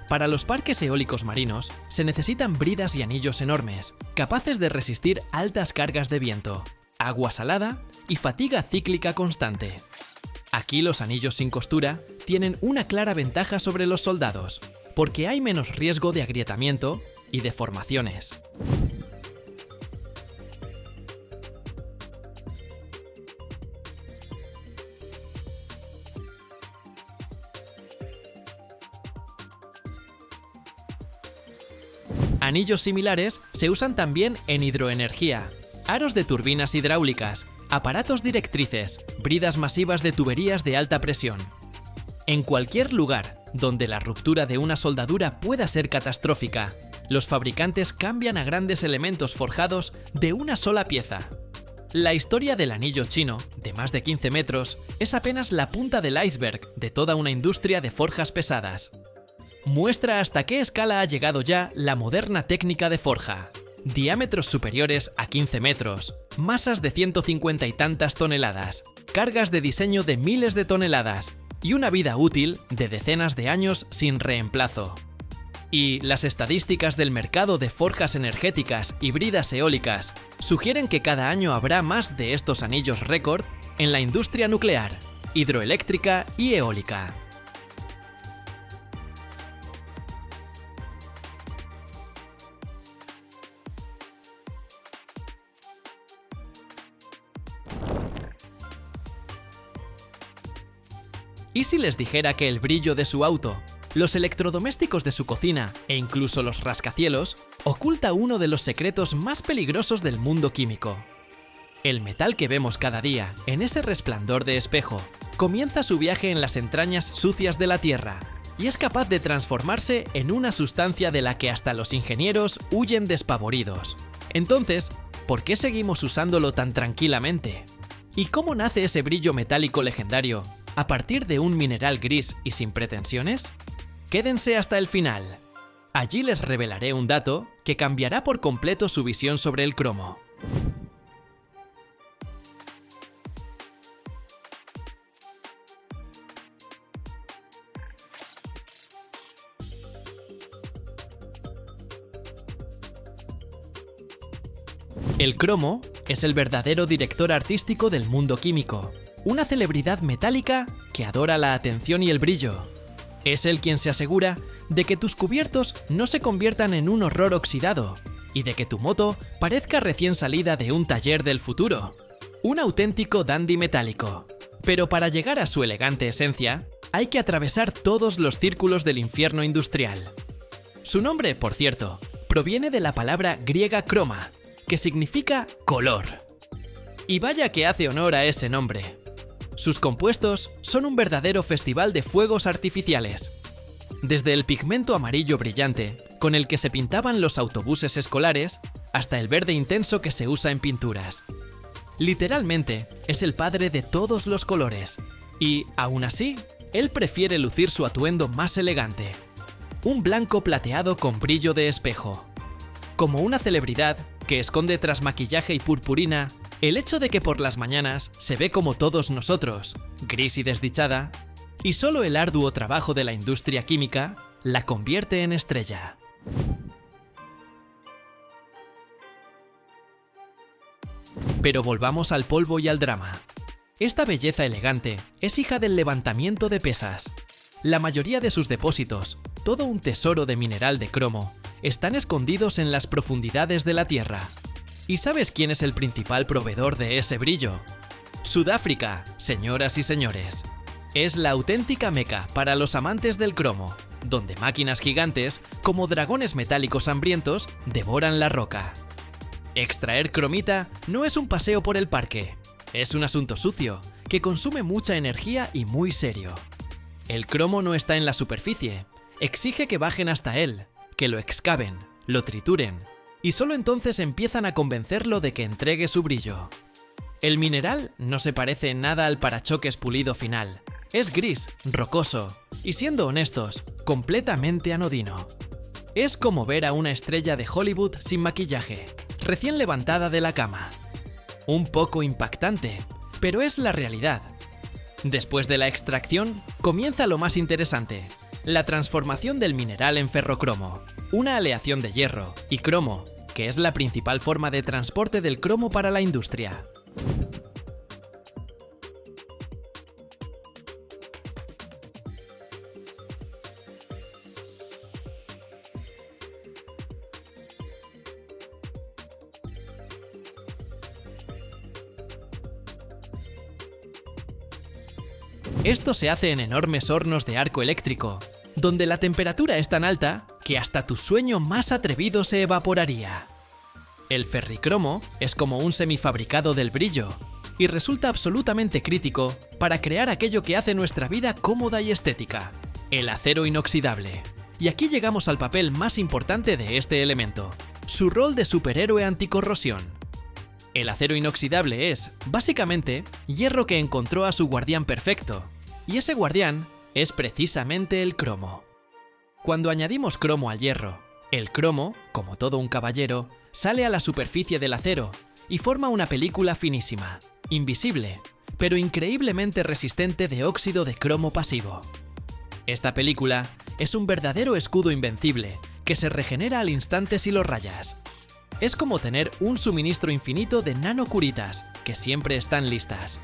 Para los parques eólicos marinos se necesitan bridas y anillos enormes, capaces de resistir altas cargas de viento, agua salada y fatiga cíclica constante. Aquí los anillos sin costura tienen una clara ventaja sobre los soldados, porque hay menos riesgo de agrietamiento y deformaciones. Anillos similares se usan también en hidroenergía, aros de turbinas hidráulicas, aparatos directrices, bridas masivas de tuberías de alta presión. En cualquier lugar donde la ruptura de una soldadura pueda ser catastrófica, los fabricantes cambian a grandes elementos forjados de una sola pieza. La historia del anillo chino, de más de 15 metros, es apenas la punta del iceberg de toda una industria de forjas pesadas. Muestra hasta qué escala ha llegado ya la moderna técnica de forja. Diámetros superiores a 15 metros, masas de 150 y tantas toneladas, cargas de diseño de miles de toneladas y una vida útil de decenas de años sin reemplazo. Y las estadísticas del mercado de forjas energéticas y bridas eólicas Sugieren que cada año habrá más de estos anillos récord en la industria nuclear, hidroeléctrica y eólica. ¿Y si les dijera que el brillo de su auto, los electrodomésticos de su cocina e incluso los rascacielos oculta uno de los secretos más peligrosos del mundo químico? El metal que vemos cada día en ese resplandor de espejo comienza su viaje en las entrañas sucias de la Tierra y es capaz de transformarse en una sustancia de la que hasta los ingenieros huyen despavoridos. Entonces, ¿por qué seguimos usándolo tan tranquilamente? ¿Y cómo nace ese brillo metálico legendario a partir de un mineral gris y sin pretensiones? Quédense hasta el final. Allí les revelaré un dato que cambiará por completo su visión sobre el cromo. El cromo es el verdadero director artístico del mundo químico, una celebridad metálica que adora la atención y el brillo. Es él quien se asegura de que tus cubiertos no se conviertan en un horror oxidado y de que tu moto parezca recién salida de un taller del futuro. Un auténtico dandy metálico. Pero para llegar a su elegante esencia, hay que atravesar todos los círculos del infierno industrial. Su nombre, por cierto, proviene de la palabra griega croma, que significa color. Y vaya que hace honor a ese nombre. Sus compuestos son un verdadero festival de fuegos artificiales. Desde el pigmento amarillo brillante, con el que se pintaban los autobuses escolares, hasta el verde intenso que se usa en pinturas. Literalmente, es el padre de todos los colores. Y, aún así, él prefiere lucir su atuendo más elegante. Un blanco plateado con brillo de espejo. Como una celebridad que esconde tras maquillaje y purpurina el hecho de que por las mañanas se ve como todos nosotros, gris y desdichada, y solo el arduo trabajo de la industria química la convierte en estrella. Pero volvamos al polvo y al drama. Esta belleza elegante es hija del levantamiento de pesas. La mayoría de sus depósitos, todo un tesoro de mineral de cromo, están escondidos en las profundidades de la Tierra. ¿Y sabes quién es el principal proveedor de ese brillo? Sudáfrica, señoras y señores. Es la auténtica meca para los amantes del cromo, donde máquinas gigantes, como dragones metálicos hambrientos, devoran la roca. Extraer cromita no es un paseo por el parque, es un asunto sucio, que consume mucha energía y muy serio. El cromo no está en la superficie, exige que bajen hasta él, que lo excaven, lo trituren, y solo entonces empiezan a convencerlo de que entregue su brillo. El mineral no se parece en nada al parachoques pulido final. Es gris, rocoso, y siendo honestos, completamente anodino. Es como ver a una estrella de Hollywood sin maquillaje, recién levantada de la cama. Un poco impactante, pero es la realidad. Después de la extracción, comienza lo más interesante. La transformación del mineral en ferrocromo, una aleación de hierro y cromo, que es la principal forma de transporte del cromo para la industria. Esto se hace en enormes hornos de arco eléctrico, donde la temperatura es tan alta que hasta tu sueño más atrevido se evaporaría. El ferricromo es como un semifabricado del brillo y resulta absolutamente crítico para crear aquello que hace nuestra vida cómoda y estética, el acero inoxidable. Y aquí llegamos al papel más importante de este elemento, su rol de superhéroe anticorrosión. El acero inoxidable es, básicamente, hierro que encontró a su guardián perfecto, y ese guardián es precisamente el cromo. Cuando añadimos cromo al hierro, el cromo, como todo un caballero, sale a la superficie del acero y forma una película finísima, invisible, pero increíblemente resistente de óxido de cromo pasivo. Esta película es un verdadero escudo invencible que se regenera al instante si lo rayas. Es como tener un suministro infinito de nanocuritas, que siempre están listas.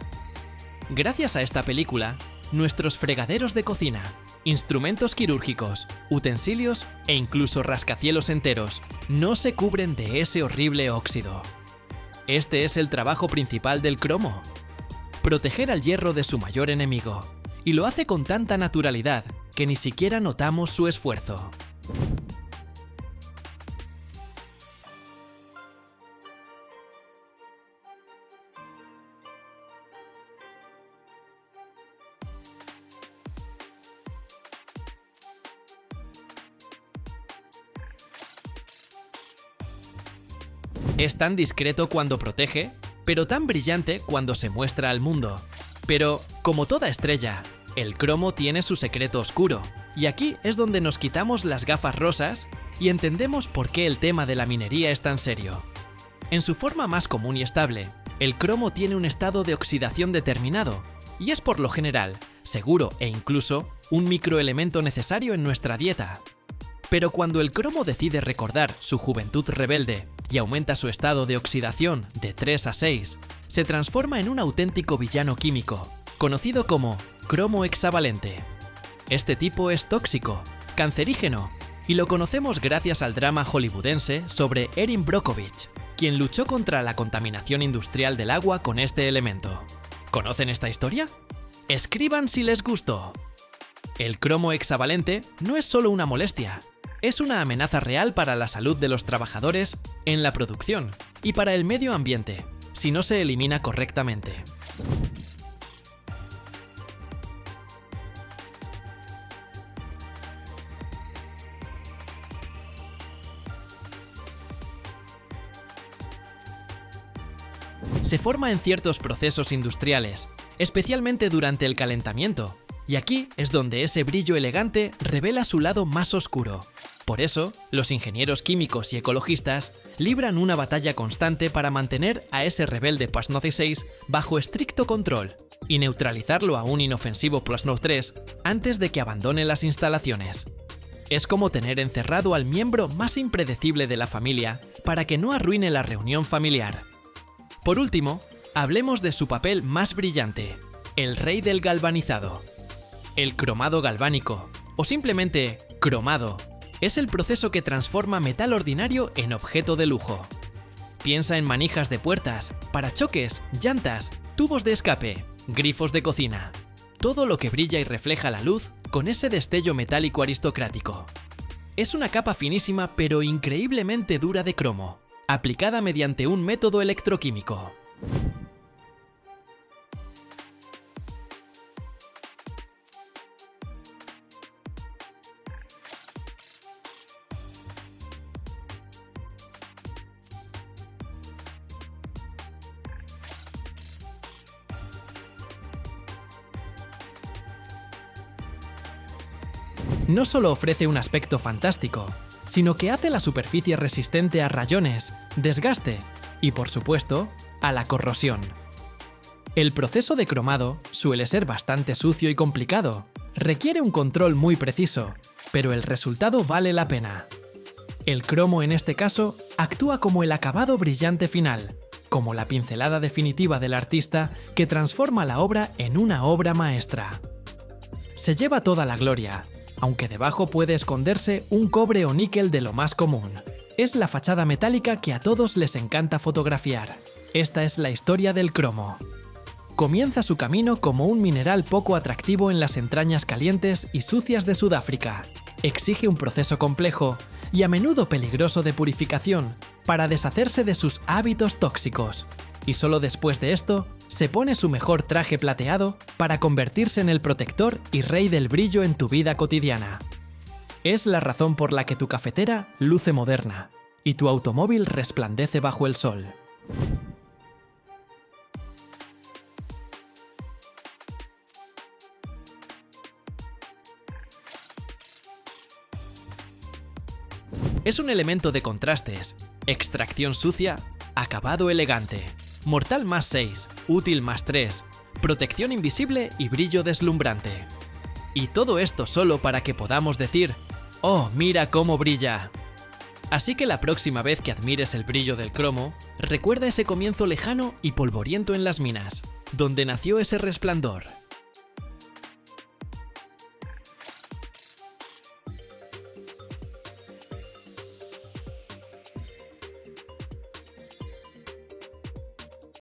Gracias a esta película, nuestros fregaderos de cocina, instrumentos quirúrgicos, utensilios e incluso rascacielos enteros no se cubren de ese horrible óxido. Este es el trabajo principal del cromo: proteger al hierro de su mayor enemigo, y lo hace con tanta naturalidad que ni siquiera notamos su esfuerzo. Es tan discreto cuando protege, pero tan brillante cuando se muestra al mundo. Pero, como toda estrella, el cromo tiene su secreto oscuro, y aquí es donde nos quitamos las gafas rosas y entendemos por qué el tema de la minería es tan serio. En su forma más común y estable, el cromo tiene un estado de oxidación determinado, y es por lo general seguro e incluso un microelemento necesario en nuestra dieta. Pero cuando el cromo decide recordar su juventud rebelde y aumenta su estado de oxidación de 3 a 6, se transforma en un auténtico villano químico, conocido como cromo hexavalente. Este tipo es tóxico, cancerígeno, y lo conocemos gracias al drama hollywoodense sobre Erin Brockovich, quien luchó contra la contaminación industrial del agua con este elemento. ¿Conocen esta historia? Escriban si les gustó. El cromo hexavalente no es solo una molestia, es una amenaza real para la salud de los trabajadores en la producción y para el medio ambiente, si no se elimina correctamente. Se forma en ciertos procesos industriales, especialmente durante el calentamiento, y aquí es donde ese brillo elegante revela su lado más oscuro. Por eso, los ingenieros químicos y ecologistas libran una batalla constante para mantener a ese rebelde Plasnode 6 bajo estricto control y neutralizarlo a un inofensivo Plasnode 3 antes de que abandone las instalaciones. Es como tener encerrado al miembro más impredecible de la familia para que no arruine la reunión familiar. Por último, hablemos de su papel más brillante, el rey del galvanizado. El cromado galvánico, o simplemente cromado, es el proceso que transforma metal ordinario en objeto de lujo. Piensa en manijas de puertas, parachoques, llantas, tubos de escape, grifos de cocina. Todo lo que brilla y refleja la luz con ese destello metálico aristocrático. Es una capa finísima pero increíblemente dura de cromo, aplicada mediante un método electroquímico. No solo ofrece un aspecto fantástico, sino que hace la superficie resistente a rayones, desgaste y, por supuesto, a la corrosión. El proceso de cromado suele ser bastante sucio y complicado, requiere un control muy preciso, pero el resultado vale la pena. El cromo en este caso actúa como el acabado brillante final, como la pincelada definitiva del artista que transforma la obra en una obra maestra. Se lleva toda la gloria, aunque debajo puede esconderse un cobre o níquel de lo más común. Es la fachada metálica que a todos les encanta fotografiar. Esta es la historia del cromo. Comienza su camino como un mineral poco atractivo en las entrañas calientes y sucias de Sudáfrica. Exige un proceso complejo y a menudo peligroso de purificación para deshacerse de sus hábitos tóxicos. Y solo después de esto, se pone su mejor traje plateado para convertirse en el protector y rey del brillo en tu vida cotidiana. Es la razón por la que tu cafetera luce moderna y tu automóvil resplandece bajo el sol. Es un elemento de contrastes, extracción sucia, acabado elegante, mortal más 6, útil más 3, protección invisible y brillo deslumbrante. Y todo esto solo para que podamos decir: ¡oh, mira cómo brilla! Así que la próxima vez que admires el brillo del cromo, recuerda ese comienzo lejano y polvoriento en las minas, donde nació ese resplandor.